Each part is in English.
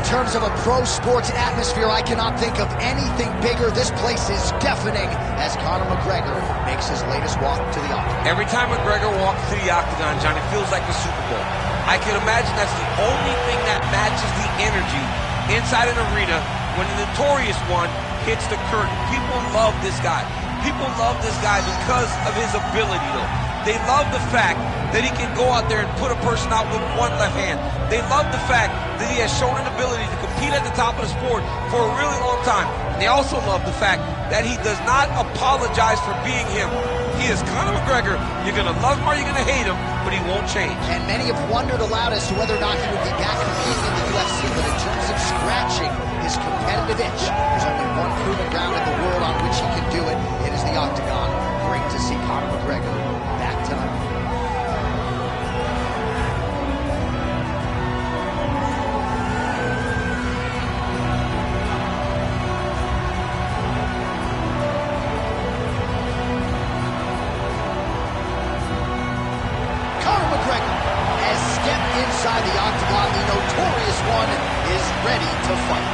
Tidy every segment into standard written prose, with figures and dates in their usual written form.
terms of a pro sports atmosphere, I cannot think of anything bigger. This place is deafening as Conor McGregor makes his latest walk to the Octagon. Every time McGregor walks to the Octagon, John, it feels like the Super Bowl. I can imagine that's the only thing that matches the energy inside an arena when the notorious one hits the curtain. People love this guy. People love this guy because of his ability, though. They love the fact that he can go out there and put a person out with one left hand. They love the fact that he has shown an ability to compete at the top of the sport for a really long time. And they also love the fact that he does not apologize for being him. He is Conor McGregor. You're going to love him or you're going to hate him, but he won't change. And many have wondered aloud as to whether or not he would be back competing in the UFC, but in terms of scratching his competitive itch, there's only one proven ground in the world on which he can do it. It is the Octagon. Great to see Conor McGregor back tonight. Inside the Octagon, the notorious one is ready to fight.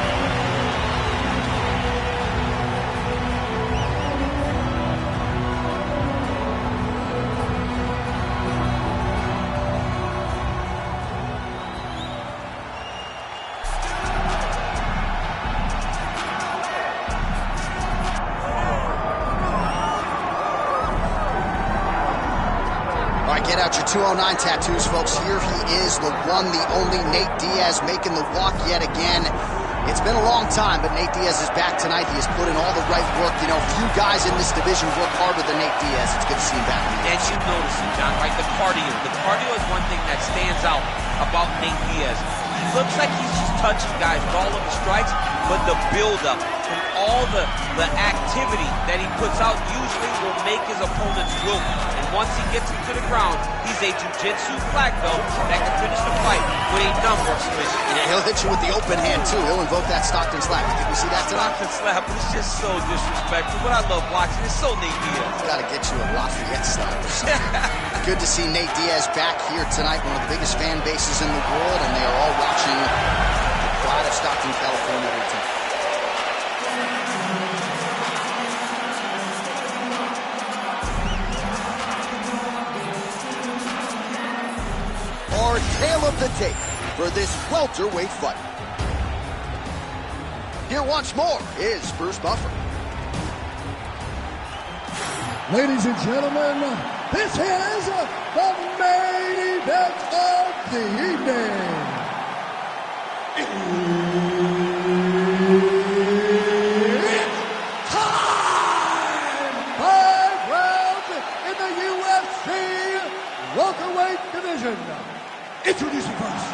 Get out your 209 tattoos, folks. Here he is, the one, the only Nate Diaz, making the walk yet again. It's been a long time, but Nate Diaz is back tonight. He has put in all the right work. You know, few guys in this division work harder than Nate Diaz. It's good to see him back. And you notice it, John, right? The cardio. The cardio is one thing that stands out about Nate Diaz. He looks like he's just touching guys with all of his strikes, but the build-up from all the activity that he puts out usually will make his opponents wilt. And once he gets him to the ground, he's a jiu-jitsu black belt that can finish the fight with a number of submissions. Yeah, he'll hit you with the open hand, too. He'll invoke that Stockton slap. Did we see that tonight? Stockton slap, but it's just so disrespectful. But I love watching. It's so Nate Diaz. Got to get you a Lafayette slap or something. Good to see Nate Diaz back here tonight, one of the biggest fan bases in the world, and they are all watching the pride of Stockton, California here tonight. Our tale of the tape for this welterweight fight. Here once more is Bruce Buffer. Ladies and gentlemen, this is the main event of the evening. It's time! 5 rounds in the UFC welterweight division. Introducing first,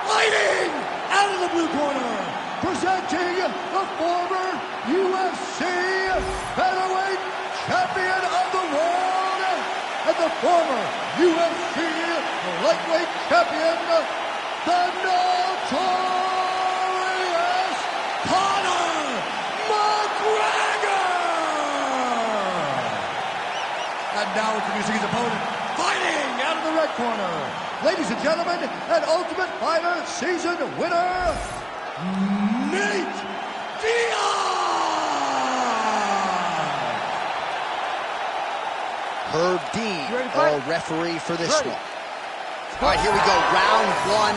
fighting out of the blue corner, presenting the former UFC featherweight champion of the world and the former UFC lightweight champion, the notorious Conor McGregor. And now introducing his opponent, fighting out of the red corner, ladies and gentlemen, an Ultimate Fighter season winner, Nate Diaz. Herb Dean, our referee for this one. All right, here we go. Round one,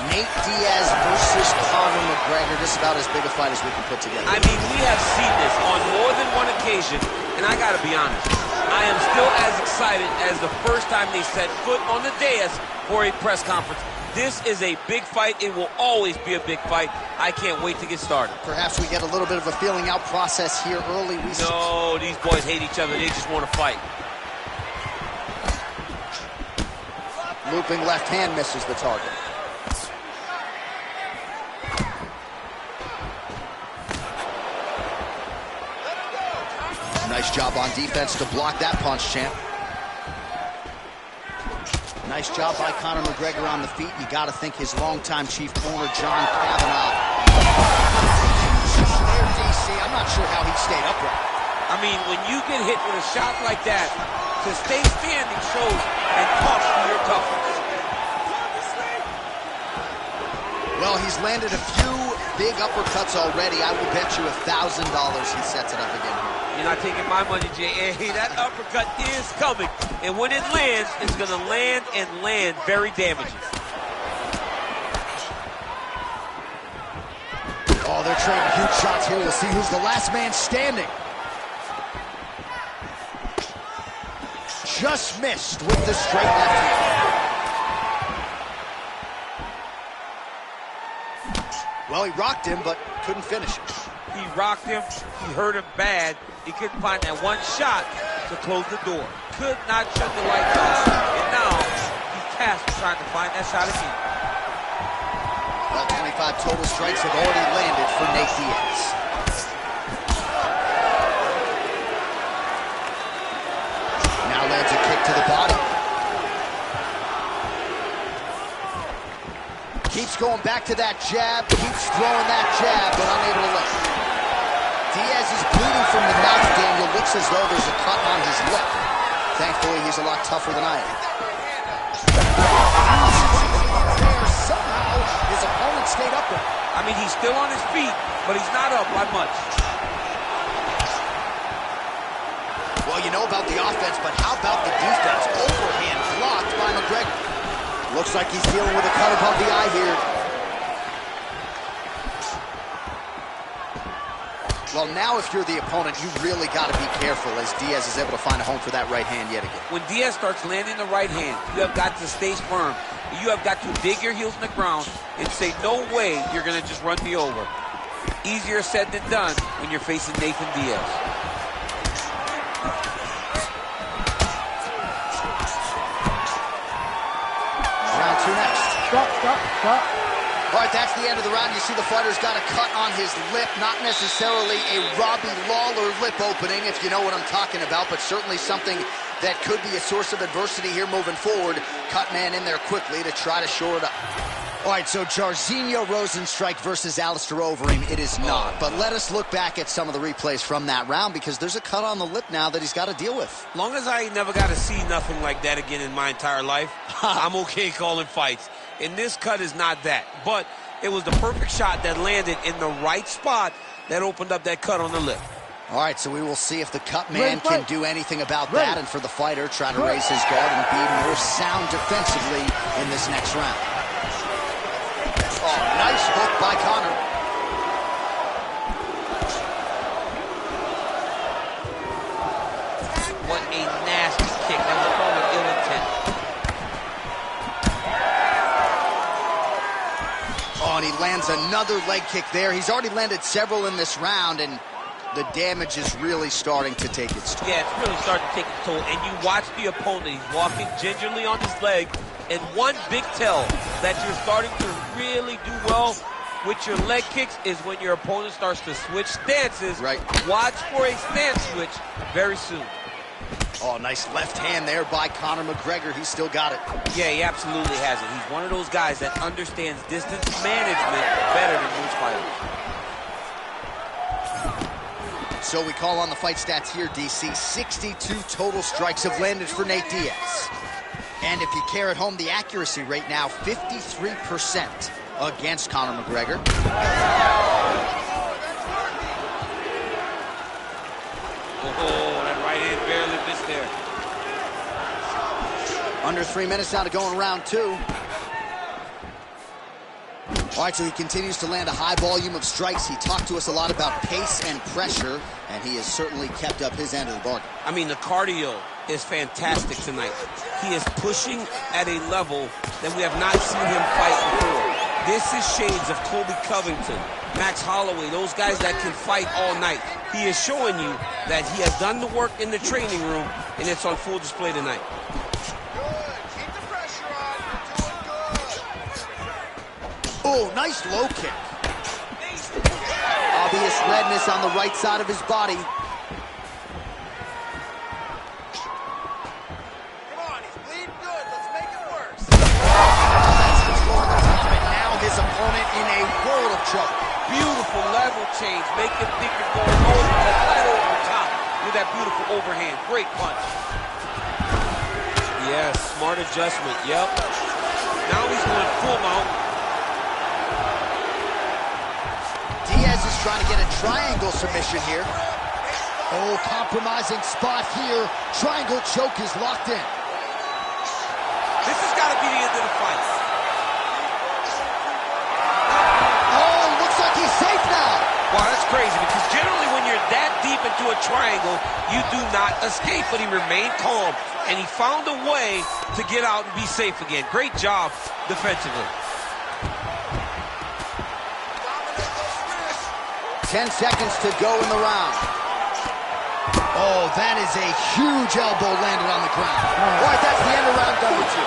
Nate Diaz versus Conor McGregor. Just about as big a fight as we can put together. I mean, we have seen this on more than one occasion, and I got to be honest, I am still as excited as the first time they set foot on the dais for a press conference. This is a big fight. It will always be a big fight. I can't wait to get started. Perhaps we get a little bit of a feeling out process here early. No, these boys hate each other. They just want to fight. Looping left hand misses the target. Nice job on defense to block that punch, champ. Nice job by Conor McGregor on the feet. You got to think his longtime chief corner, John Kavanagh. There, DC. I'm not sure how he stayed upright. I mean, when you get hit with a shot like that, to stay standing shows and talks to your toughness. Well, he's landed a few big uppercuts already. I will bet you $1,000 he sets it up again here. You're not taking my money, Jay. Hey, that uppercut is coming. And when it lands, it's going to land and land very damaging. Oh, they're trading huge shots here. We'll see who's the last man standing. Just missed with the straight left hand. Well, he rocked him, but couldn't finish it. He rocked him. He hurt him bad. He couldn't find that one shot to close the door. Could not shut the lights off. And now he's tasked with trying to find that shot again. Well, 25 total strikes have already landed for Nate Diaz. Now lands a kick to the body. Keeps going back to that jab, keeps throwing that jab, but unable to lift. Diaz is bleeding from the mouth, Daniel. Looks as though there's a cut on his lip. Thankfully, he's a lot tougher than I am. Somehow, his opponent stayed up there. I mean, he's still on his feet, but he's not up by much. Well, you know about the offense, but how about the defense? Overhand blocked by McGregor. Looks like he's dealing with a cut above the eye here. Well, now if you're the opponent, you really got to be careful as Diaz is able to find a home for that right hand yet again. When Diaz starts landing the right hand, you have got to stay firm. You have got to dig your heels in the ground and say, no way you're going to just run me over. Easier said than done when you're facing Nathan Diaz. Round two next. Stop. All right, that's the end of the round. You see the fighter's got a cut on his lip, not necessarily a Robbie Lawler lip opening, if you know what I'm talking about, but certainly something that could be a source of adversity here moving forward. Cut man in there quickly to try to shore it up. All right, so Jairzinho Rozenstruik versus Alistair Overeem. It is not, but let us look back at some of the replays from that round because there's a cut on the lip now that he's got to deal with. Long as I never got to see nothing like that again in my entire life, I'm okay calling fights. And this cut is not that, but it was the perfect shot that landed in the right spot that opened up that cut on the lip. All right, so we will see if the cut man can do anything about that, and for the fighter, try to raise his guard and be more sound defensively in this next round. Oh, nice hook by Conor. What a nasty kick. That was probably ill intent. Oh, and he lands another leg kick there. He's already landed several in this round, and the damage is really starting to take its toll. Yeah, it's really starting to take its toll. And you watch the opponent. He's walking gingerly on his leg. And one big tell that you're starting to really do well with your leg kicks is when your opponent starts to switch stances. Right. Watch for a stance switch very soon. Oh, nice left hand there by Conor McGregor. He's still got it. Yeah, he absolutely has it. He's one of those guys that understands distance management better than most fighters. So we call on the fight stats here, DC. 62 total strikes have landed for Nate Diaz. And if you care at home, the accuracy rate now 53% against Conor McGregor. Oh, that right hand barely missed there. Under 3 minutes now to go in round two. All right, so he continues to land a high volume of strikes. He talked to us a lot about pace and pressure, and he has certainly kept up his end of the bargain. I mean, the cardio is fantastic tonight. He is pushing at a level that we have not seen him fight before. This is shades of Colby Covington, Max Holloway, those guys that can fight all night. He is showing you that he has done the work in the training room, and it's on full display tonight. Oh, nice low kick. Obvious redness on the right side of his body. Come on, he's bleeding good. Let's make it worse. That's the score of the top, and now his opponent in a world of trouble. Beautiful level change. Make him think you're going over, right over top with that beautiful overhand. Great punch. Yes, smart adjustment. Yep. Now he's going full mount. trying to get a triangle submission here. Oh, compromising spot here. Triangle choke is locked in. This has got to be the end of the fight. Oh, looks like he's safe now. Wow, that's crazy, because generally when you're that deep into a triangle, you do not escape, but he remained calm, and he found a way to get out and be safe again. Great job defensively. 10 seconds to go in the round. Oh, that is a huge elbow landed on the ground. All right, that's the end of round number 2.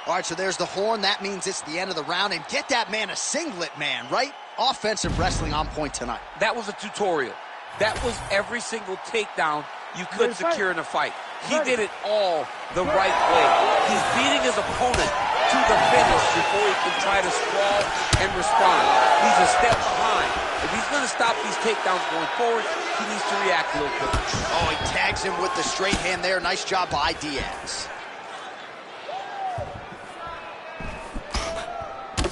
All right, so there's the horn. That means it's the end of the round. And get that man a singlet, man, right? Offensive wrestling on point tonight. That was a tutorial. That was every single takedown you could secure in a fight. He did it all the right way. He's beating his opponent to the finish before he can try to sprawl and respond. He's a step behind. If he's going to stop these takedowns going forward, he needs to react a little quicker. Oh, he tags him with the straight hand there. Nice job by Diaz.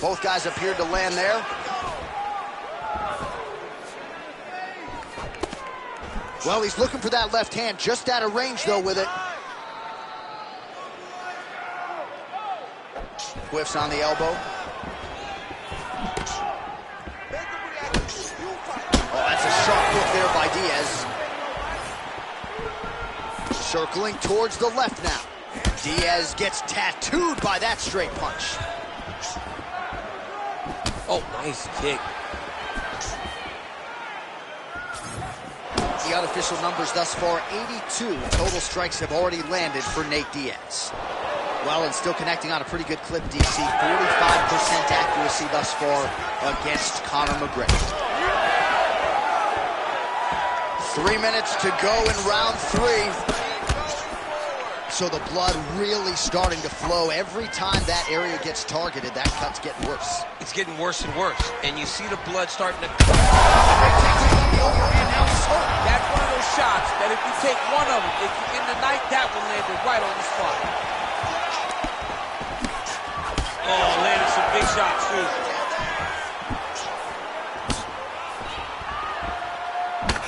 Both guys appeared to land there. Well, he's looking for that left hand, just out of range, though, with it. Whiffs on the elbow. Oh, that's a sharp hook there by Diaz. Circling towards the left now. Diaz gets tattooed by that straight punch. Oh, nice kick. The unofficial numbers thus far, 82 total strikes have already landed for Nate Diaz. Well, and still connecting on a pretty good clip, DC. 45% accuracy thus far against Conor McGregor. 3 minutes to go in round 3. So the blood really starting to flow. Every time that area gets targeted, that cut's getting worse. It's getting worse and worse. And you see the blood starting to... That's one of those shots that if you take one of them, if you end the night, that one landed right on the spot. Oh, landed some big shots, too.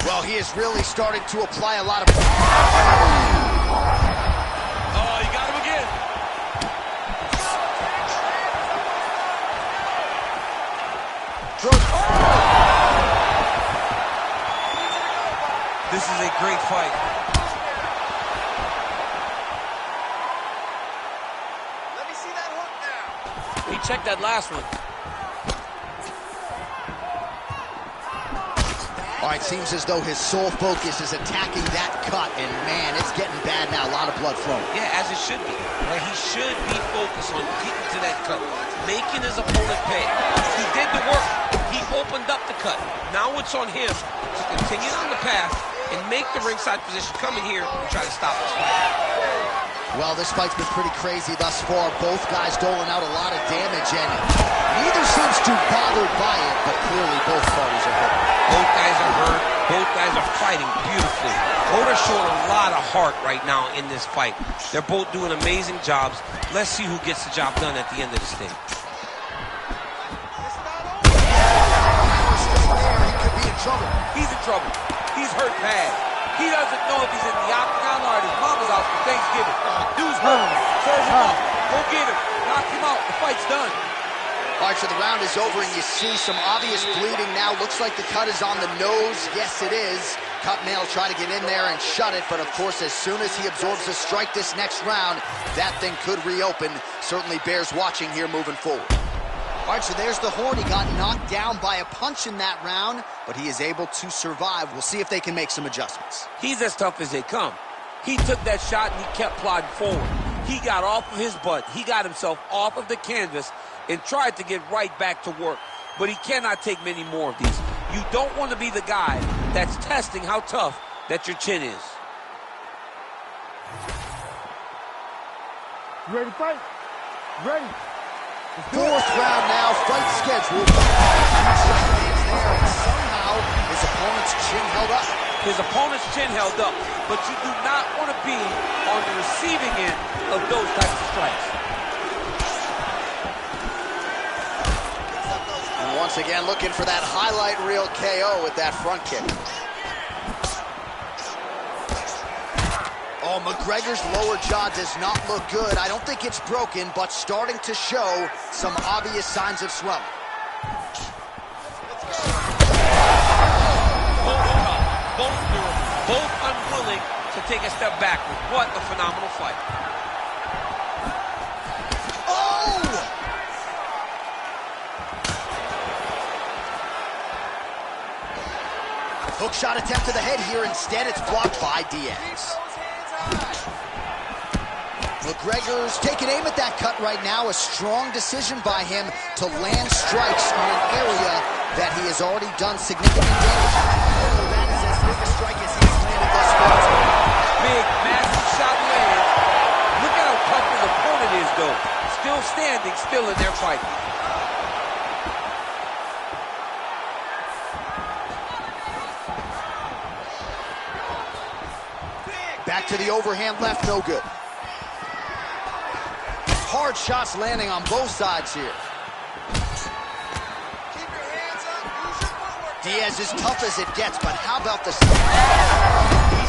Well, he is really starting to apply a lot of... Oh, you got him again. This is a great fight. Let me see that hook now. He checked that last one. All right, seems as though his sole focus is attacking that cut, and man, it's getting bad now. A lot of blood flowing. Yeah, as it should be. Right? He should be focused on getting to that cut, making his opponent pay. He did the work. He opened up the cut. Now it's on him to continue on the path and make the ringside position, come in here and try to stop this fight. Well, this fight's been pretty crazy thus far. Both guys doling out a lot of damage, and neither seems too bothered by it, but clearly both parties are hurt. Both guys are hurt. Both guys are fighting beautifully. Both are showing a lot of heart right now in this fight. They're both doing amazing jobs. Let's see who gets the job done at the end of this thing. He could be in trouble. He's in trouble. He's hurt bad. He doesn't know if he's in the Octagon or at his mama's house for Thanksgiving. Dude's hurt. Serve him up. Go get him. Knock him out. The fight's done. All right, so the round is over, and you see some obvious bleeding now. Looks like the cut is on the nose. Yes, it is. Cut man will try to get in there and shut it, but of course, as soon as he absorbs a strike this next round, that thing could reopen. Certainly bears watching here moving forward. All right, so there's the horn. He got knocked down by a punch in that round, but he is able to survive. We'll see if they can make some adjustments. He's as tough as they come. He took that shot and he kept plodding forward. He got off of his butt. He got himself off of the canvas and tried to get right back to work. But he cannot take many more of these. You don't want to be the guy that's testing how tough that your chin is. You ready to fight? Ready. Fourth round now, fight scheduled. There, and somehow his opponent's chin held up. His opponent's chin held up, but you do not want to be on the receiving end of those types of strikes. And once again, looking for that highlight reel KO with that front kick. Oh, McGregor's lower jaw does not look good. I don't think it's broken, but starting to show some obvious signs of swelling. Both unwilling to take a step backward. What a phenomenal fight. Oh! Hook shot attempt to the head here. Instead, it's blocked by Diaz. McGregor's taking aim at that cut right now. A strong decision by him to land strikes in an area that he has already done significant damage. Oh, that is as big a strike as he's landed thus far. Big, massive shot lands. Look at how tough his opponent is, though. Still standing, still in their fight. Back to the overhand left, no good. Hard shots landing on both sides here. Keep your hands up. Use your footwork. Diaz is tough as it gets, but how about the... He's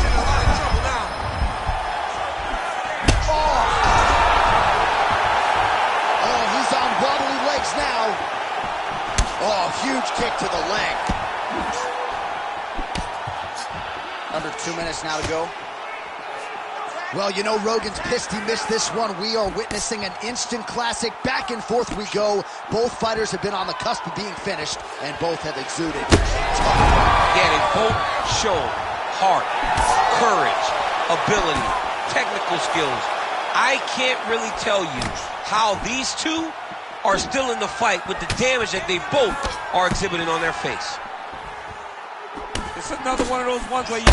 in a lot of trouble now. Oh, he's on wobbly legs now. Oh, huge kick to the leg. Under 2 minutes now to go. Well, you know, Rogan's pissed he missed this one. We are witnessing an instant classic. Back and forth we go. Both fighters have been on the cusp of being finished, and both have exuded a tough fight. Yeah, they both show heart, courage, ability, technical skills. I can't really tell you how these two are still in the fight with the damage that they both are exhibiting on their face. It's another one of those ones where you...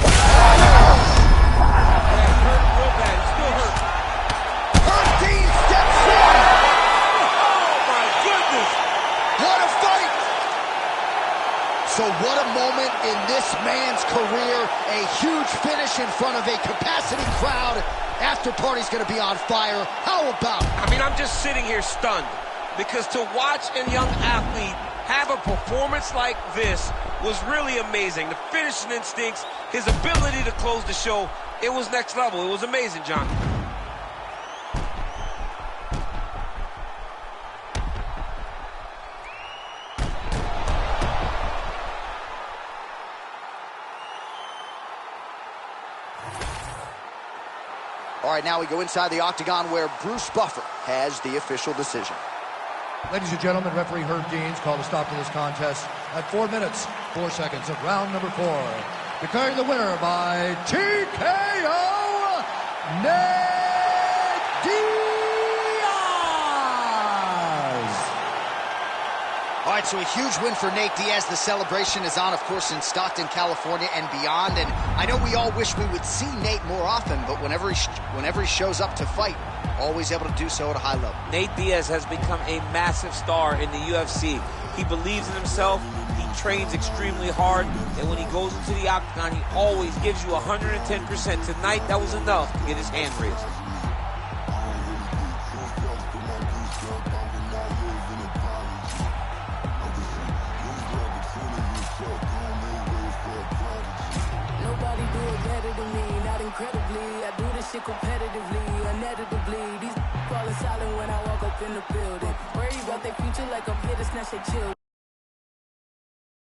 So what a moment in this man's career. A huge finish in front of a capacity crowd. After party's gonna be on fire. How about it? I mean, I'm just sitting here stunned, because to watch a young athlete have a performance like this was really amazing. The finishing instincts, his ability to close the show, it was next level. It was amazing, John. All right, now we go inside the Octagon where Bruce Buffer has the official decision. Ladies and gentlemen, referee Herb Deans called a stop to this contest at 4 minutes, 4 seconds of round number 4. Declaring the winner by TKO, Nate Diaz. All right, so a huge win for Nate Diaz. The celebration is on, of course, in Stockton, California and beyond. And I know we all wish we would see Nate more often, but whenever he shows up to fight, always able to do so at a high level. Nate Diaz has become a massive star in the UFC. He believes in himself, he trains extremely hard, and when he goes into the Octagon, he always gives you 110%. Tonight, that was enough to get his hand raised. Nobody do it better than me, not incredibly. I do this shit competitively, inevitably. These falling silent when I walk up in the building. Worry about their future like I'm here to snatch their children.